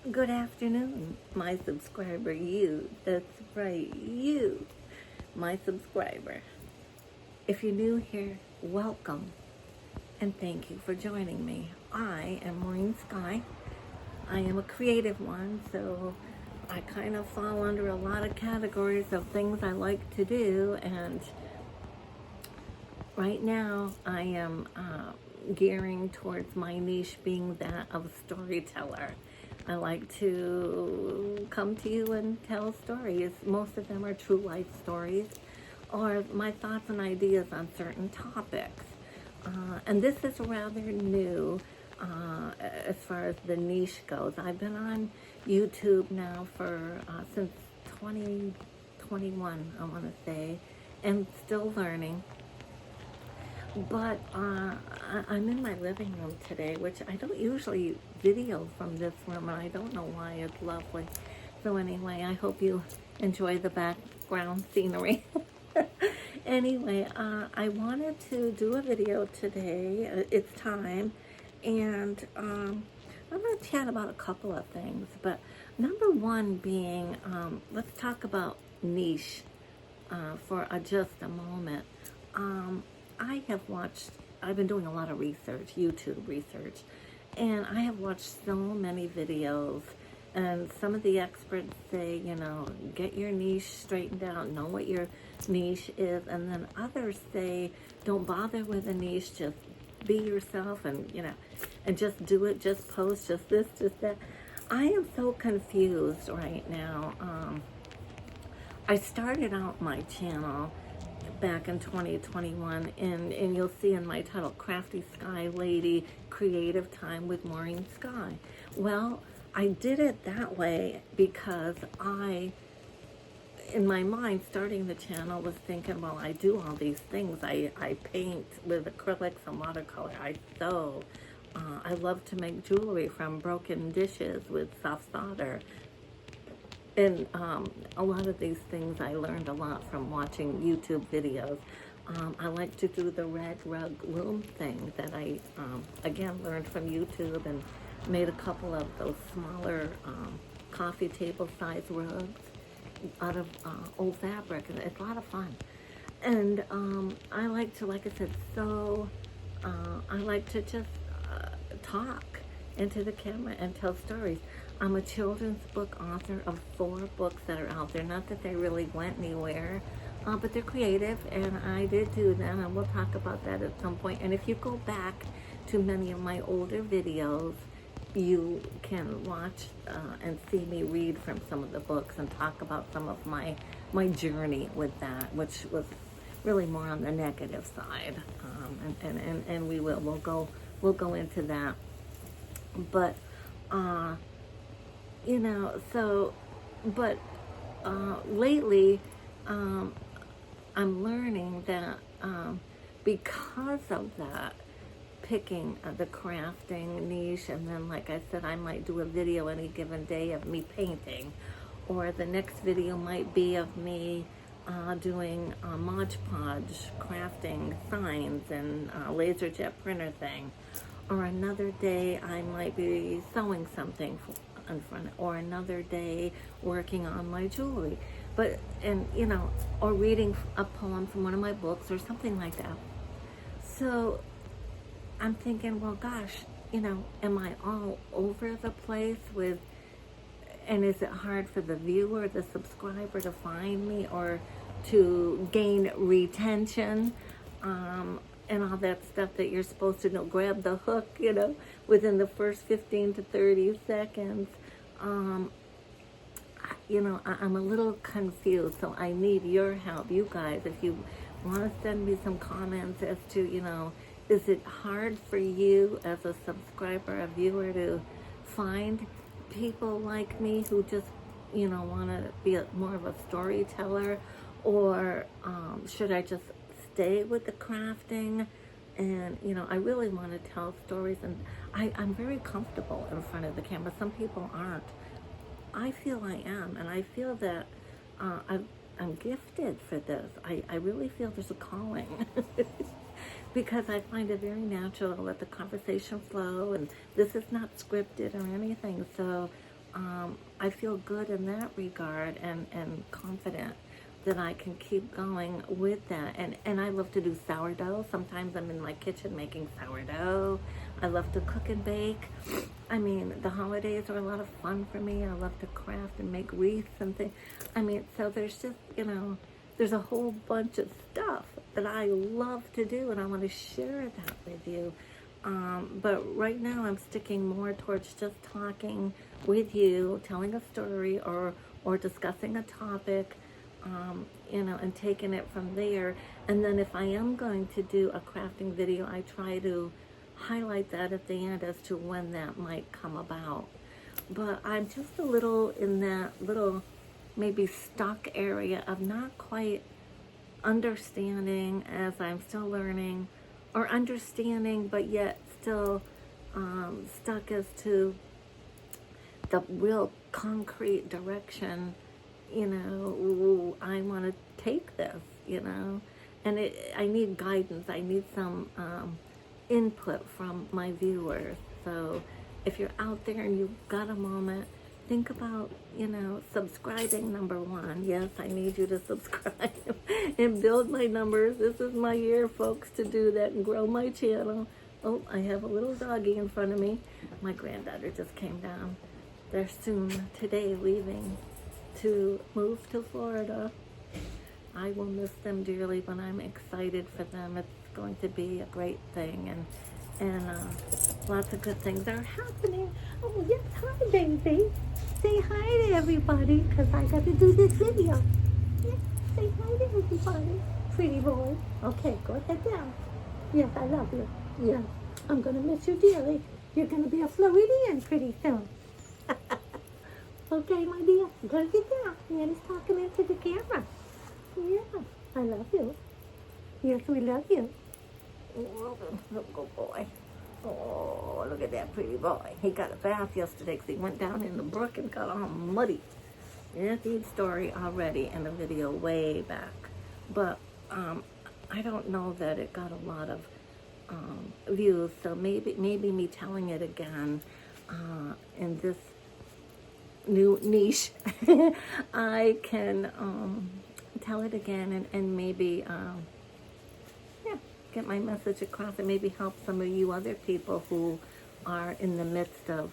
Good afternoon, my subscriber, you. That's right, you, my subscriber. If you're new here, welcome, and thank you for joining me. I am Maureen Sky. I am a creative one, so I kind of fall under a lot of categories of things I like to do, and right now I am gearing towards my niche being that of storyteller. I like to come to you and tell stories. Most of them are true life stories or my thoughts and ideas on certain topics. And this is rather new as far as the niche goes. I've been on YouTube now for since 2021, I want to say, and still learning. But I'm in my living room today, which I don't usually video from this room, and I don't know why. It's lovely. So anyway, I hope you enjoy the background scenery. Anyway, I wanted to do a video today. It's time, and I'm going to chat about a couple of things. But number one being, let's talk about niche for just a moment. I've been doing a lot of research, YouTube research, and I have watched so many videos, and some of the experts say, get your niche straightened out, know what your niche is, and then others say, don't bother with a niche, just be yourself, and, and just do it, just post, just this, just that. I am so confused right now. I started out my channel back in 2021, and you'll see in my title, Crafty Sky Lady, Creative Time with Maureen Sky. Well, I did it that way because in my mind, starting the channel, was thinking, well, I do all these things. I paint with acrylics and watercolor. I sew. I love to make jewelry from broken dishes with soft solder. And a lot of these things I learned a lot from watching YouTube videos. I like to do the red rug loom thing that I, again, learned from YouTube, and made a couple of those smaller coffee table size rugs out of old fabric, and it's a lot of fun. And I like to, like I said, sew. I like to just talk into the camera and tell stories. I'm a children's book author of 4 books that are out there. Not that they really went anywhere, but they're creative, and I did do them, and we'll talk about that at some point. And if you go back to many of my older videos, you can watch and see me read from some of the books and talk about some of my journey with that, which was really more on the negative side. And we'll go into that. But lately, I'm learning that because of that, picking the crafting niche, and then, like I said, I might do a video any given day of me painting, or the next video might be of me doing a Mod Podge crafting signs and laser jet printer thing. Or another day I might be sewing something in front, or another day working on my jewelry. Or reading a poem from one of my books or something like that. So I'm thinking, well, gosh, am I all over the place with, and is it hard for the viewer, the subscriber, to find me or to gain retention? And all that stuff that you're supposed to grab the hook, within the first 15 to 30 seconds. I'm a little confused, so I need your help. You guys, if you want to send me some comments as to, is it hard for you as a subscriber, a viewer, to find people like me who just, want to be more of a storyteller? Or should I just stay with the crafting? And I really want to tell stories, and I'm very comfortable in front of the camera. Some people aren't. I feel I am, and I feel that I'm gifted for this. I really feel there's a calling because I find it very natural to let the conversation flow, and this is not scripted or anything. So I feel good in that regard, and confident that I can keep going with that. And I love to do sourdough. Sometimes I'm in my kitchen making sourdough. I love to cook and bake. I mean, the holidays are a lot of fun for me. I love to craft and make wreaths and things. I mean, so there's just, there's a whole bunch of stuff that I love to do, and I want to share that with you. But right now I'm sticking more towards just talking with you, telling a story, or discussing a topic, and taking it from there. And then if I am going to do a crafting video, I try to highlight that at the end as to when that might come about. But I'm just a little in that little maybe stuck area of not quite understanding, as I'm still learning, or understanding but yet still stuck as to the real concrete direction I want to take this, and I need guidance. I need some input from my viewers. So if you're out there and you've got a moment, think about, subscribing, number one. Yes, I need you to subscribe and build my numbers. This is my year, folks, to do that and grow my channel. Oh, I have a little doggy in front of me. My granddaughter just came down. They're soon today leaving to move to Florida. I will miss them dearly, but I'm excited for them. It's going to be a great thing, and lots of good things are happening. Oh, yes, hi, baby. Say hi to everybody, because I got to do this video. Yeah, say hi to everybody. Pretty boy. Okay, go ahead now. Yes, I love you. Yes, I'm going to miss you dearly. You're going to be a Floridian pretty soon. Okay, my dear, gotta get down. Nanny's talking into the camera. Yeah, I love you. Yes, we love you. Oh, good boy. Oh, look at that pretty boy. He got a bath yesterday because he went down in the brook and got all muddy. That's the story already in the video way back. But I don't know that it got a lot of views, so maybe me telling it again in this new niche, I can tell it again and maybe get my message across and maybe help some of you other people who are in the midst of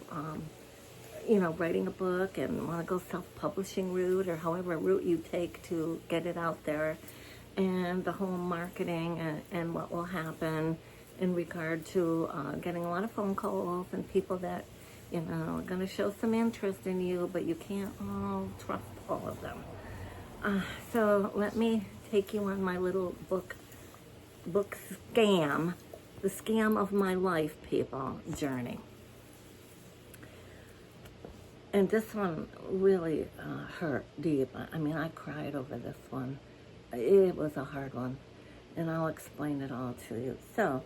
writing a book and want to go self-publishing route, or however route you take to get it out there, and the whole marketing and what will happen in regard to getting a lot of phone calls and people that are going to show some interest in you, but you can't all trust all of them. So let me take you on my little book scam, the scam of my life, people, journey. And this one really hurt deep. I mean, I cried over this one. It was a hard one, and I'll explain it all to you. So,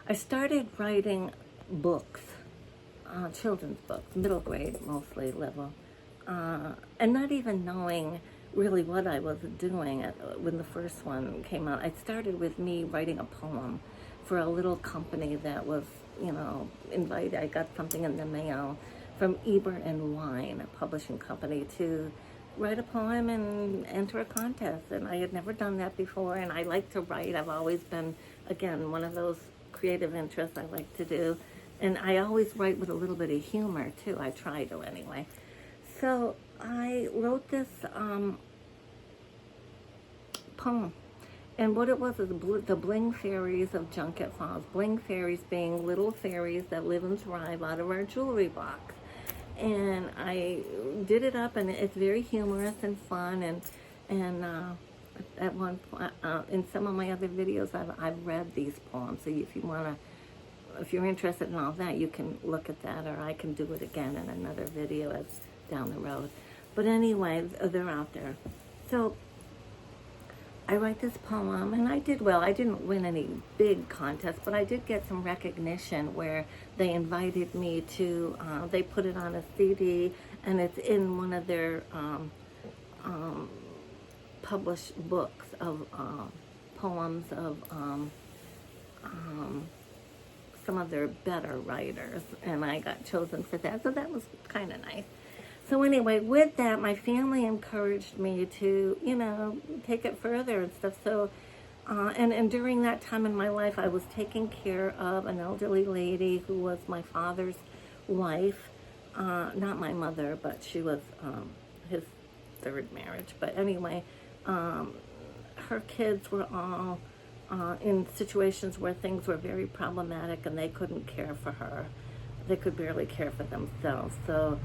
I started writing books, children's books, middle grade mostly level, and not even knowing really what I was doing when the first one came out. I started with me writing a poem for a little company that was, invited. I got something in the mail from Eber and Wine, a publishing company, to write a poem and enter a contest. And I had never done that before, and I like to write. I've always been, again, one of those creative interests I like to do. And I always write with a little bit of humor, too. I try to, anyway. So I wrote this poem. And what it was is the Bling Fairies of Junket Falls. Bling Fairies being little fairies that live and thrive out of our jewelry box. And I did it up, and it's very humorous and fun. And at one point, in some of my other videos, I've read these poems. So if you're interested in all that, you can look at that, or I can do it again in another video as down the road. But anyway, they're out there. So I write this poem, and I did well. I didn't win any big contests, but I did get some recognition where they invited me to, they put it on a CD, and it's in one of their published books of poems of some of their better writers, and I got chosen for that. So that was kind of nice. So anyway, with that, my family encouraged me to, take it further and stuff. So, and during that time in my life, I was taking care of an elderly lady who was my father's wife. Not my mother, but she was his third marriage. But anyway, her kids were all in situations where things were very problematic and they couldn't care for her. They could barely care for themselves. So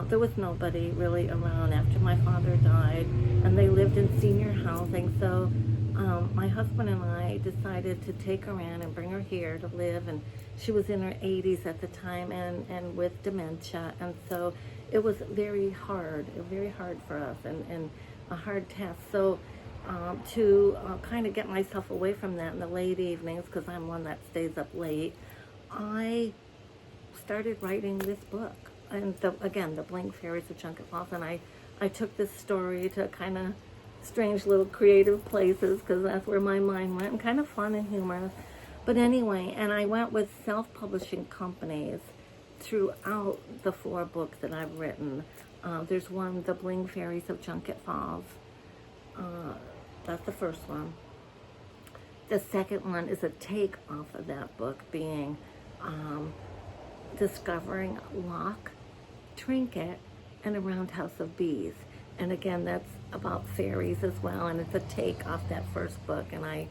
there was nobody really around after my father died, and they lived in senior housing. So my husband and I decided to take her in and bring her here to live, and she was in her 80s at the time and with dementia, and so it was very hard for us and a hard task. So to kind of get myself away from that in the late evenings, because I'm one that stays up late, I started writing this book. And again, The Bling Fairies of Junket Falls. And I took this story to kind of strange little creative places, because that's where my mind went, and kind of fun and humorous. But anyway, and I went with self-publishing companies throughout the 4 books that I've written. There's one, The Bling Fairies of Junket Falls. That's the first one. The second one is a take off of that book, being Discovering Lock, Trinket, and A Roundhouse of Bees. And again, that's about fairies as well, and it's a take off that first book. And I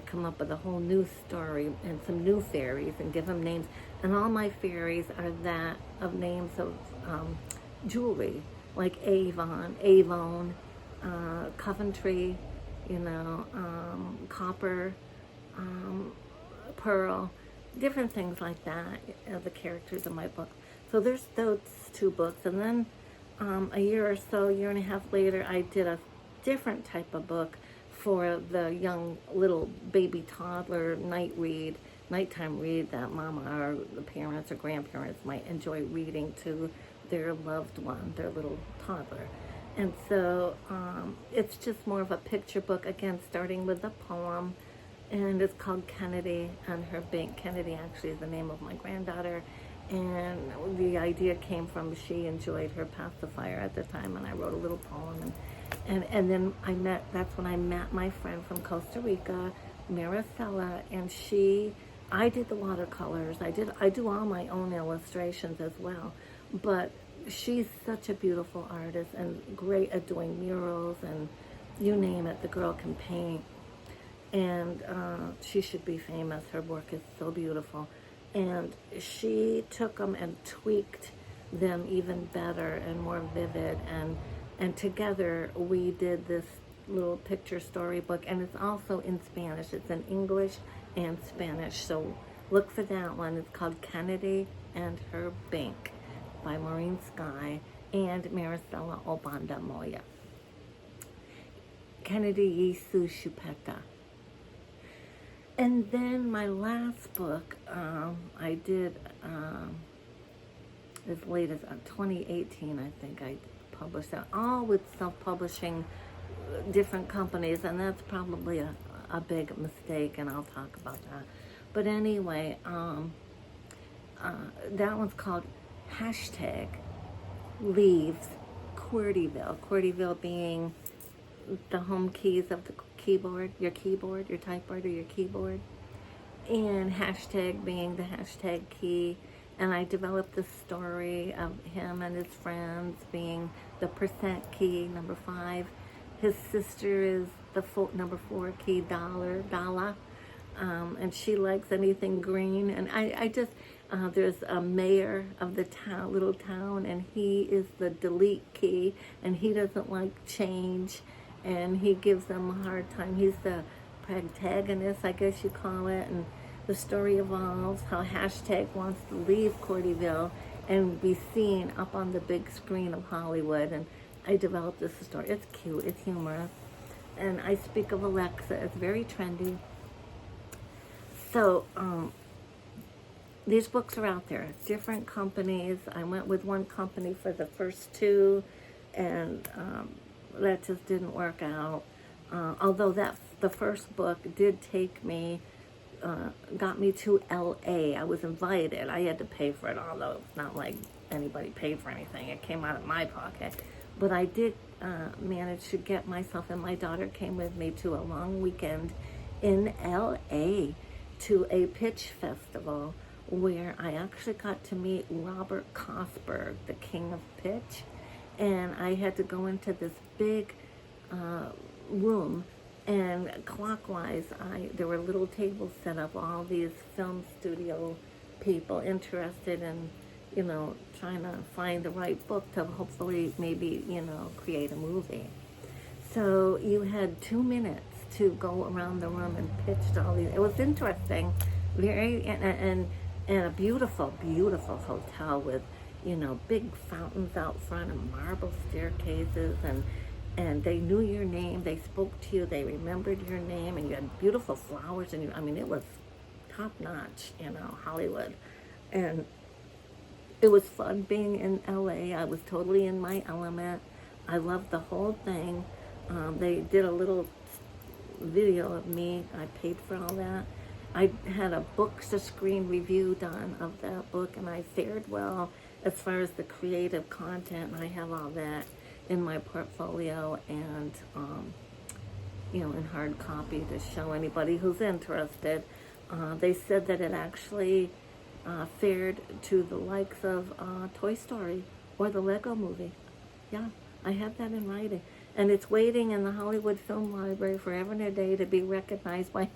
come up with a whole new story and some new fairies and give them names. And all my fairies are that of names of jewelry, like Avon, Coventry, copper, pearl, different things like that, the characters in my book. So there's those 2 books. And then a year and a half later, I did a different type of book for the young little baby toddler nighttime read that mama or the parents or grandparents might enjoy reading to their loved one, their little toddler. And so it's just more of a picture book, again, starting with a poem, and it's called Kennedy and Her Bink. Kennedy actually is the name of my granddaughter, and the idea came from she enjoyed her pacifier at the time, and I wrote a little poem, and then that's when I met my friend from Costa Rica, Maricela, and I did the watercolors. I do all my own illustrations as well, but she's such a beautiful artist and great at doing murals, and you name it, the girl can paint. And she should be famous. Her work is so beautiful. And she took them and tweaked them even better and more vivid. And together we did this little picture storybook. And it's also in Spanish. It's in English and Spanish. So look for that one. It's called Kennedy and Her Bink by Maureen Sky and Maricela Obanda Moya. Kennedy Yisu Chupeta. And then my last book, I did as late as 2018, I think I published that, all with self-publishing different companies, and that's probably a big mistake, and I'll talk about that. But anyway, that one's called #Leaves QWERTYville. QWERTYville being the home keys of the keyboard, your typewriter, your keyboard, and hashtag being the hashtag key. And I developed the story of him and his friends being the % key, number 5. His sister is the number 4 key, Dala, and she likes anything green. And I just, there's a mayor of the little town, and he is the delete key, and he doesn't like change. And he gives them a hard time. He's the protagonist, I guess you call it. And the story evolves how hashtag wants to leave QWERTYville and be seen up on the big screen of Hollywood. And I developed this story. It's cute, it's humorous. And I speak of Alexa. It's very trendy. So these books are out there. Different companies. I went with one company for the first 2, and that just didn't work out. Although the first book did take me got me to LA. I was invited. I had to pay for it, although it's not like anybody paid for anything. It came out of my pocket. But I did manage to get myself, and my daughter came with me, to a long weekend in LA to a pitch festival where I actually got to meet Robert Kosberg, the king of pitch. And I had to go into this big room, and clockwise, there were little tables set up, all these film studio people interested in, trying to find the right book to hopefully maybe, create a movie. So you had 2 minutes to go around the room and pitch to all these. It was interesting, and a beautiful, beautiful hotel with, big fountains out front and marble staircases, and they knew your name, they spoke to you, they remembered your name, and you had beautiful flowers, and it was top notch, Hollywood. And it was fun being in LA. I was totally in my element. I loved the whole thing. They did a little video of me. I paid for all that. I had a book-to-screen review done of that book, and I fared well as far as the creative content. I have all that in my portfolio and, in hard copy to show anybody who's interested. They said that it actually fared to the likes of Toy Story or the Lego Movie. Yeah, I have that in writing. And it's waiting in the Hollywood Film Library forever and a day to be recognized by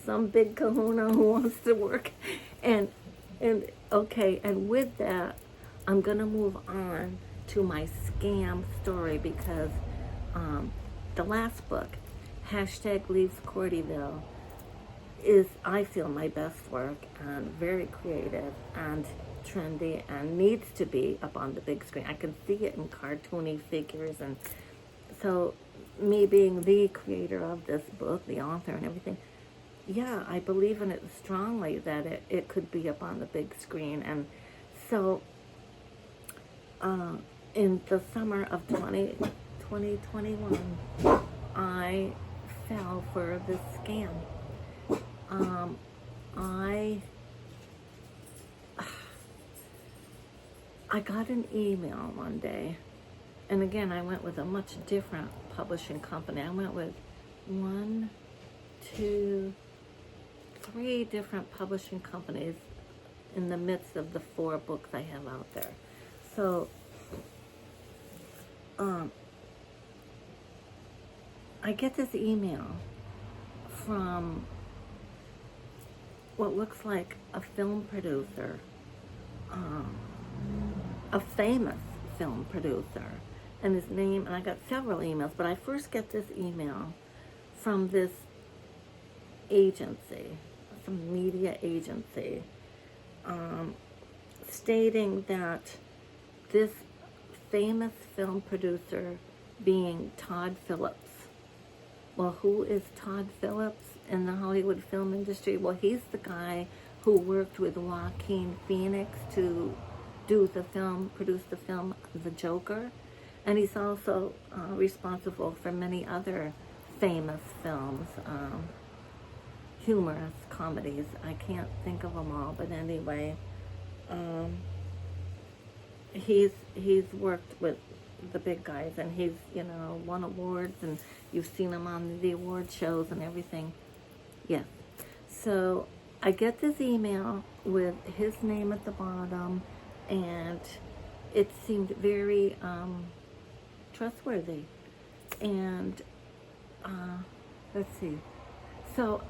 some big kahuna who wants to work. And okay, and with that, I'm going to move on to my scam story, because the last book, #Leaves Cordyville, is, I feel, my best work, and very creative and trendy, and needs to be up on the big screen. I can see it in cartoony figures, and so me being the creator of this book, the author and everything, yeah, I believe in it strongly that it could be up on the big screen. And so in the summer of 2021, I fell for this scam. I got an email one day, and again, I went with a much different publishing company. I went with 1, 2, 3 different publishing companies in the midst of the 4 books I have out there. So, I get this email from what looks like a film producer, a famous film producer, and his name, and I got several emails, but I first get this email from this agency, some media agency, stating that this famous film producer being Todd Phillips. Well, who is Todd Phillips in the Hollywood film industry? Well, he's the guy who worked with Joaquin Phoenix to produce the film The Joker, and he's also responsible for many other famous films, humorous comedies. I can't think of them all, but anyway, he's worked with the big guys, and he's won awards, and you've seen him on the award shows and everything. Yes. So I get this email with his name at the bottom, and it seemed very trustworthy. And let's see. So,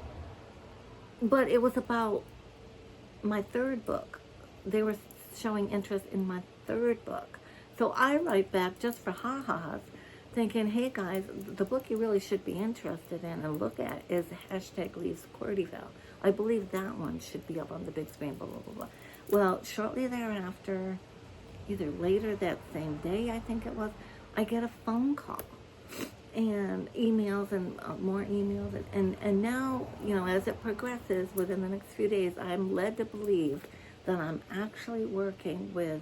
but it was about my 3rd book. They were showing interest in my 3rd book. So I write back just for ha-has, thinking, hey guys, the book you really should be interested in and look at is #Leaves Cordyville. I believe that one should be up on the big screen, blah, blah, blah, blah. Well, shortly thereafter, either later that same day, I think it was, I get a phone call and emails and more emails. And now, as it progresses within the next few days, I'm led to believe that I'm actually working with,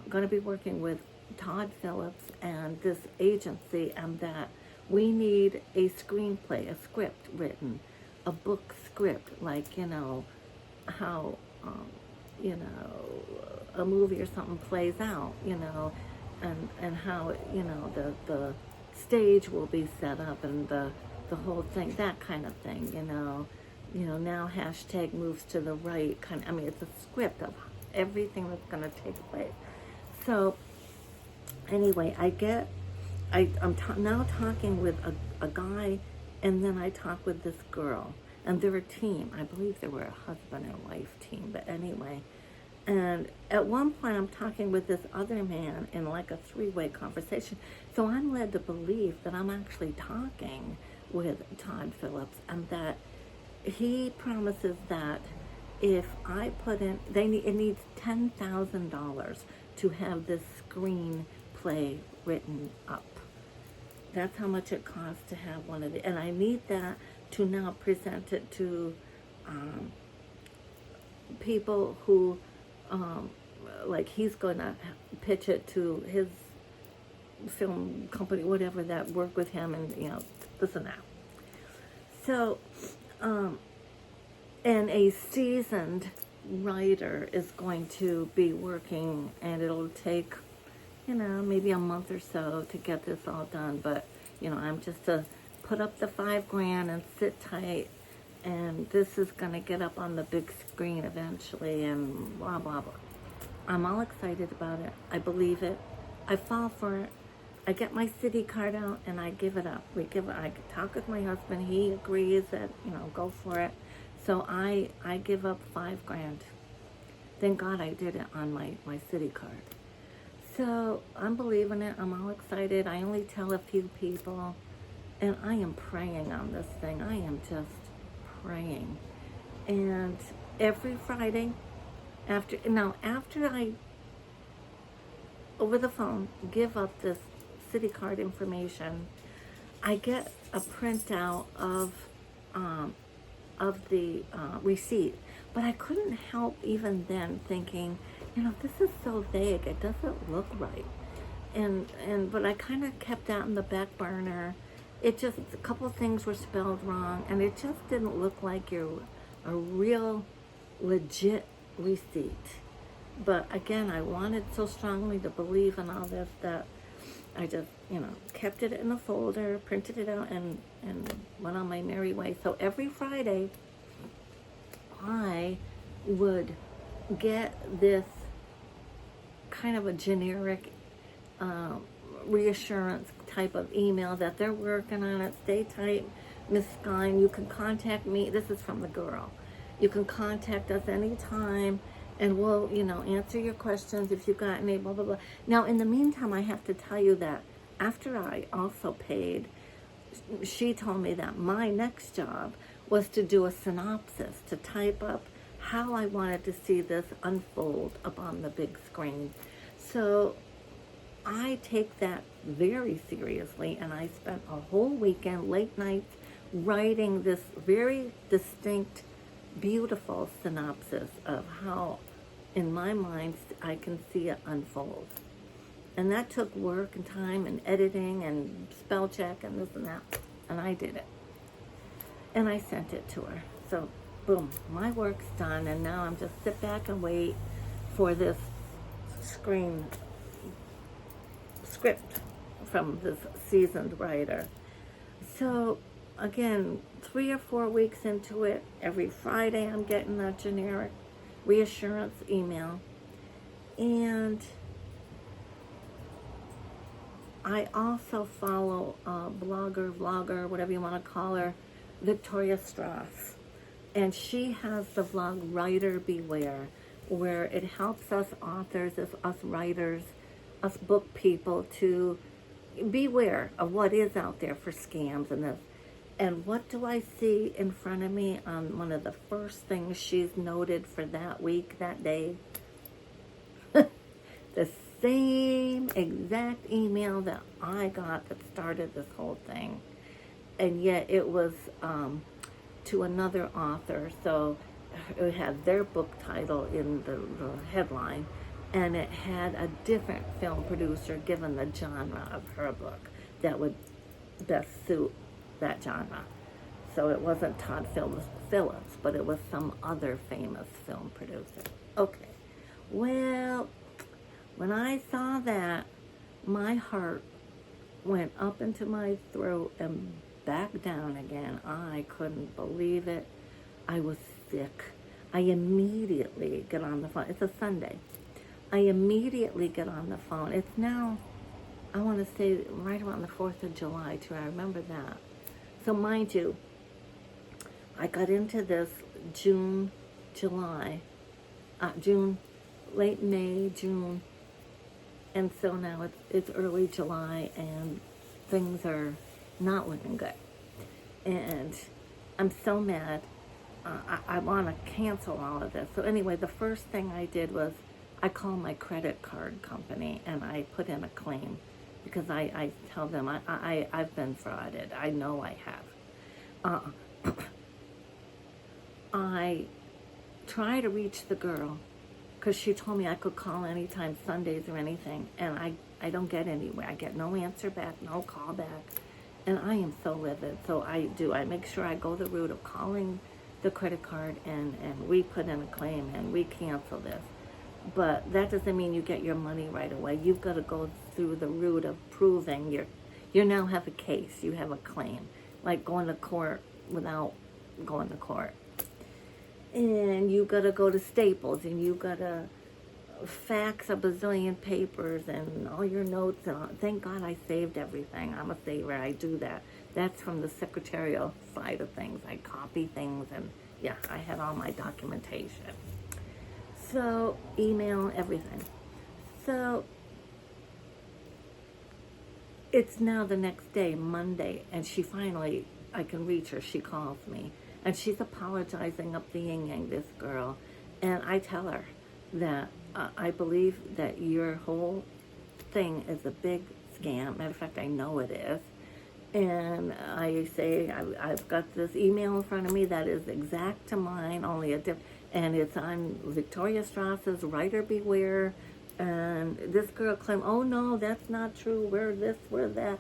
going to be working with Todd Phillips and this agency, and that we need a screenplay, a script written a book script, like, how, you know, a movie or something plays out, and how, the stage will be set up and the whole thing, that kind of thing, now hashtag moves to the right, I mean, it's a script of everything that's going to take place. So anyway, now talking with a guy, and then I talk with this girl, and they're a team. I believe they were a husband and wife team, but anyway. And at one point, I'm talking with this other man in like a three-way conversation. So I'm led to believe that I'm actually talking with Todd Phillips, and that he promises that if I put in, it needs $10,000 to have this screenplay written up. That's how much it costs to have one of the, and I need that to now present it to people who, like, he's going to pitch it to his film company, whatever, that work with him, and this and that. So, and a seasoned writer is going to be working, and it'll take, maybe a month or so to get this all done. But, I'm just to put up the $5,000 and sit tight, and this is going to get up on the big screen eventually, and blah, blah, blah. I'm all excited about it. I believe it. I fall for it. I get my city card out and I give it up. I talk with my husband. He agrees that, go for it. So I give up $5,000. Thank God I did it on my city card. So I'm believing it. I'm all excited. I only tell a few people, and I am praying on this thing. I am just praying. And every Friday, after I, over the phone, give up this city card information, I get a printout of the receipt. But I couldn't help even then thinking, this is so vague. It doesn't look right. But I kind of kept that in the back burner. It just, a couple of things were spelled wrong, and it just didn't look like a real, legit receipt. But again, I wanted so strongly to believe in all this that I just, kept it in a folder, printed it out, and went on my merry way. So every Friday, I would get this kind of a generic reassurance type of email that they're working on it. Stay tight, Miss Skine. You can contact me. This is from the girl. You can contact us anytime, and we'll, answer your questions if you've got any, blah, blah, blah. Now, in the meantime, I have to tell you that after I also paid, she told me that my next job was to do a synopsis, to type up how I wanted to see this unfold up on the big screen. So I take that very seriously, and I spent a whole weekend, late nights, writing this very distinct, beautiful synopsis of how, in my mind, I can see it unfold. And that took work and time and editing and spell check and this and that. And I did it. And I sent it to her. So, boom, my work's done, and now I'm just sit back and wait for this script from this seasoned writer. So, again, 3 or 4 weeks into it, every Friday I'm getting that generic reassurance email. And I also follow vlogger, whatever you want to call her, Victoria Strauss. And she has the vlog Writer Beware, where it helps us authors, us writers, us book people to beware of what is out there for scams and this. And what do I see in front of me on one of the first things she's noted for that week, that day? The same exact email that I got that started this whole thing. And yet it was to another author. So it had their book title in the headline, and it had a different film producer given the genre of her book that would best suit that genre. So it wasn't Todd Phillips, but it was some other famous film producer. Okay. Well, when I saw that, my heart went up into my throat and back down again. I couldn't believe it. I was sick. I immediately get on the phone. It's a Sunday. I immediately get on the phone. It's now, I want to say, right around the 4th of July, too. I remember that. So mind you, I got into this June, late May, June. And so now it's early July and things are not looking good. And I'm so mad. I want to cancel all of this. So anyway, the first thing I did was I called my credit card company and I put in a claim because I tell them I've been frauded. I know I have. I try to reach the girl because she told me I could call anytime, Sundays or anything, and I don't get anywhere. I get no answer back, no call back, and I am so livid. So I make sure I go the route of calling the credit card and we put in a claim and we cancel this. But that doesn't mean you get your money right away. You've got to go through the route of proving you now have a case, you have a claim, like going to court without going to court. And you got to go to Staples and you got to fax a bazillion papers and all your notes. And thank God I saved everything. I'm a saver. I do that. That's from the secretarial side of things. I copy things and yeah, I had all my documentation. So email, everything. So it's now the next day, Monday, and she finally, I can reach her. She calls me. And she's apologizing up the yin-yang, this girl. And I tell her that I believe that your whole thing is a big scam. Matter of fact, I know it is. And I say, I've got this email in front of me that is exact to mine, only a different, and it's on Victoria Strauss's Writer Beware. And this girl claimed, oh no, that's not true. We're this, we're that.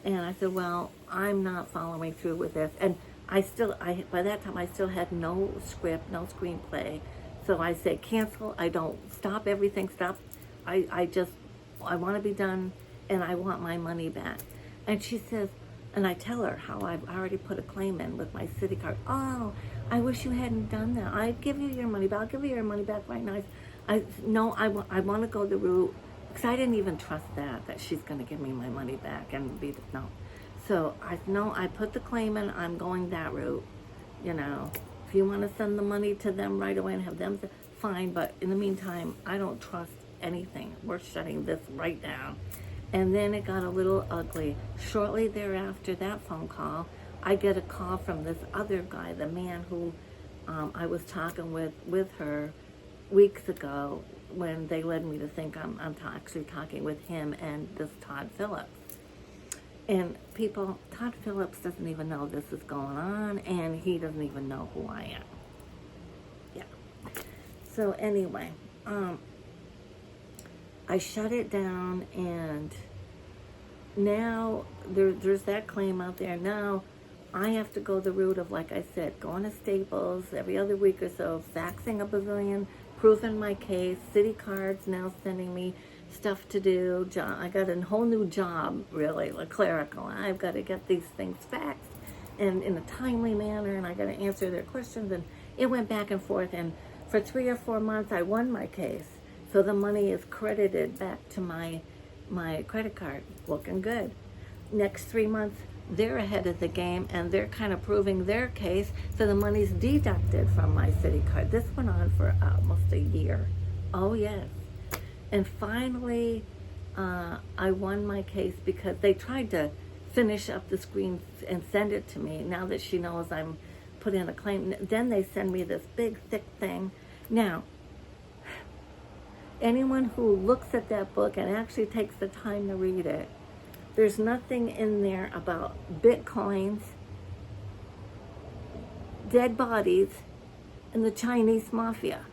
And I said, well, I'm not following through with this. And by that time, I still had no script, no screenplay. So I say, cancel. I don't stop everything. Stop. I want to be done and I want my money back. And she says, and I tell her how I've already put a claim in with my city card. Oh, I wish you hadn't done that. I'd give you your money back. I'll give you your money back right now. I want to go the route, because I didn't even trust that she's going to give me my money back and no. So I put the claim in, I'm going that route, If you want to send the money to them right away and have them, fine, but in the meantime, I don't trust anything. We're shutting this right down. And then it got a little ugly. Shortly thereafter that phone call, I get a call from this other guy, the man who I was talking with her weeks ago when they led me to think I'm actually talking with him and this Todd Phillips. And people, Todd Phillips doesn't even know this is going on, and he doesn't even know who I am. Yeah. So anyway, I shut it down, and now there's that claim out there. Now I have to go the route of, like I said, going to Staples every other week or so, faxing a bazillion, proving my case, city cards now sending me stuff to do. I got a whole new job, really, like clerical. I've got to get these things faxed and in a timely manner, and I got to answer their questions. And it went back and forth. And for 3 or 4 months, I won my case. So the money is credited back to my credit card. Looking good. Next 3 months, they're ahead of the game, and they're kind of proving their case. So the money's deducted from my city card. This went on for almost a year. Oh, yes. And finally, I won my case because they tried to finish up the screen and send it to me. Now that she knows I'm put in a claim, then they send me this big, thick thing. Now, anyone who looks at that book and actually takes the time to read it, there's nothing in there about bitcoins, dead bodies, and the Chinese mafia.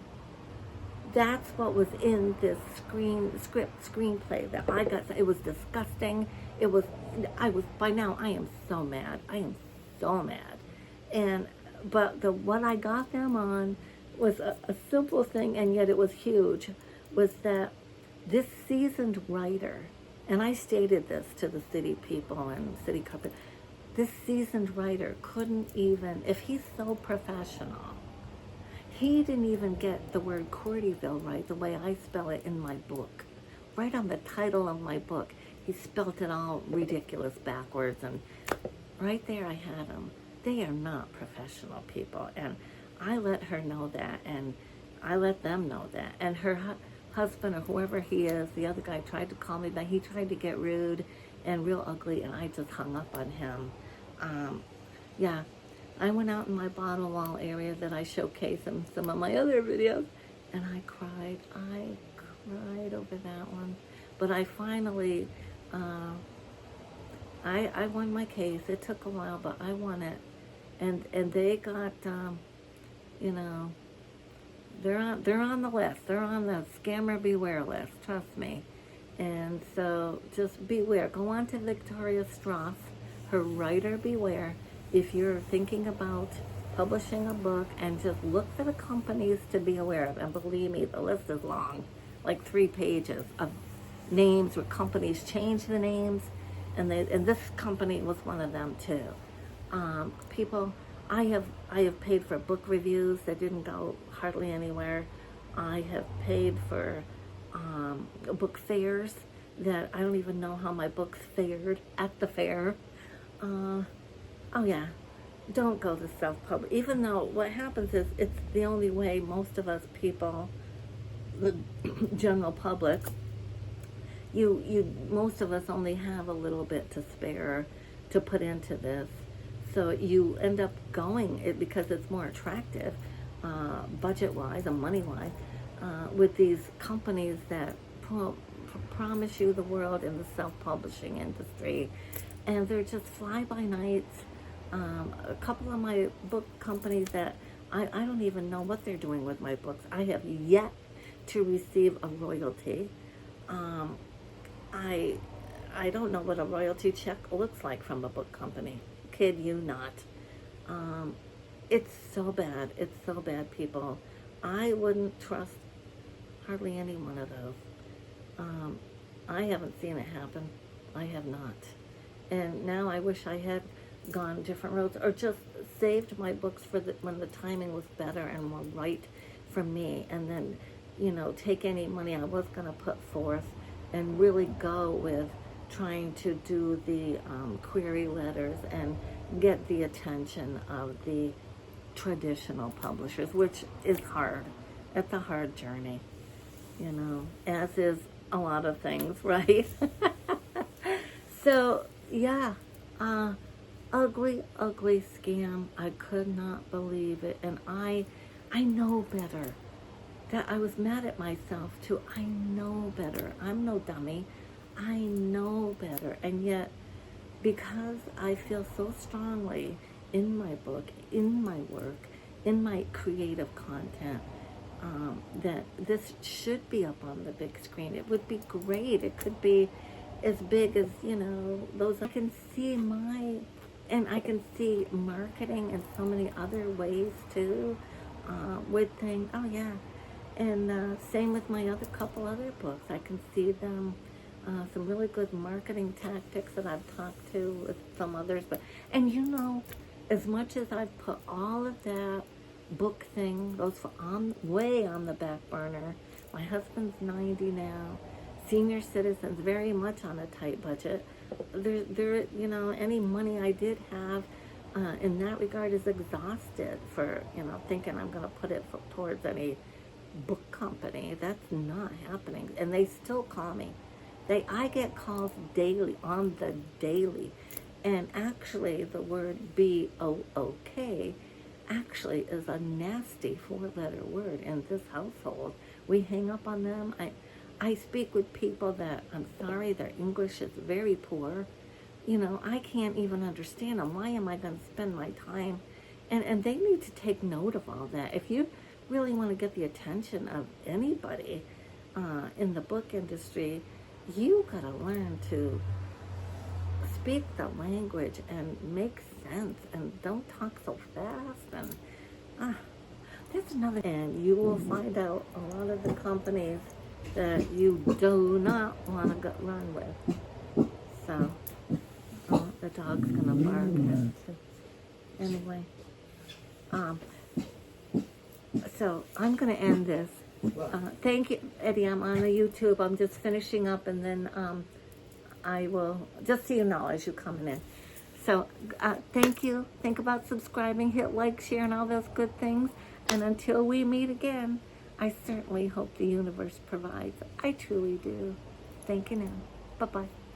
That's what was in this screenplay that I got. It was disgusting. By now, I am so mad. I am so mad. And but the what I got them on was a simple thing, and yet it was huge. Was that this seasoned writer, and I stated this to the city people and city company. This seasoned writer couldn't even, if he's so professional, he didn't even get the word Cordyville right the way I spell it in my book. Right on the title of my book, he spelt it all ridiculous backwards, and right there I had him. They are not professional people, and I let her know that, and I let them know that. And her husband, or whoever he is, the other guy tried to call me back. He tried to get rude and real ugly, and I just hung up on him. Yeah, I went out in my bottle wall area that I showcase in some of my other videos, and I cried. I cried over that one. But I finally, I won my case. It took a while, but I won it. And they got, you know, they're on the list. They're on the scammer beware list. Trust me. And so just beware. Go on to Victoria Strauss, her writer beware. If you're thinking about publishing a book, and just look for the companies to be aware of. And believe me, the list is long, like 3 pages of names where companies change the names, and this company was one of them too. People, I have paid for book reviews that didn't go hardly anywhere. I have paid for book fairs that I don't even know how my books fared at the fair. Oh yeah, don't go to self-publish. Even though what happens is it's the only way most of us people, the general public, most of us only have a little bit to spare to put into this. So you end up going it because it's more attractive, budget-wise and money-wise, with these companies that promise you the world in the self-publishing industry, and they're just fly-by-nights. A couple of my book companies that I don't even know what they're doing with my books. I have yet to receive a royalty. I don't know what a royalty check looks like from a book company. Kid you not. It's so bad. It's so bad, people. I wouldn't trust hardly any one of those. I haven't seen it happen. I have not. And now I wish I had gone different roads, or just saved my books for when the timing was better and more right for me, and then, take any money I was going to put forth and really go with trying to do the query letters and get the attention of the traditional publishers, which is hard. It's a hard journey, as is a lot of things, right? So, yeah, ugly scam. I could not believe it. And I know better. That I was mad at myself too. I know better. I'm no dummy. I know better. And yet, because I feel so strongly in my book, in my work, in my creative content, that this should be up on the big screen. It would be great. It could be as big as, those. I can see and I can see marketing in so many other ways too, with things. Oh yeah. And same with my couple other books. I can see them, some really good marketing tactics that I've talked to with some others. And as much as I've put all of that book thing, goes way on the back burner. My husband's 90 now. Senior citizens, very much on a tight budget. Any money I did have in that regard is exhausted for, thinking I'm going to put it towards any book company. That's not happening. And they still call me. I get calls daily, on the daily. And actually, the word B-O-O-K actually is a nasty 4-letter word in this household. We hang up on them. I speak with people that, I'm sorry, their English is very poor. I can't even understand them. Why am I going to spend my time? And they need to take note of all that. If you really want to get the attention of anybody in the book industry, you got to learn to speak the language and make sense and don't talk so fast and that's another, and you will find out a lot of the companies that you do not want to run with. So, the dog's gonna bark. Anyway, so I'm gonna end this. Thank you, Eddie. I'm on the YouTube. I'm just finishing up, and then I will just so you know as you come in. So, thank you. Think about subscribing, hit like, share, and all those good things. And until we meet again, I certainly hope the universe provides. I truly do. Thank you now. Bye-bye.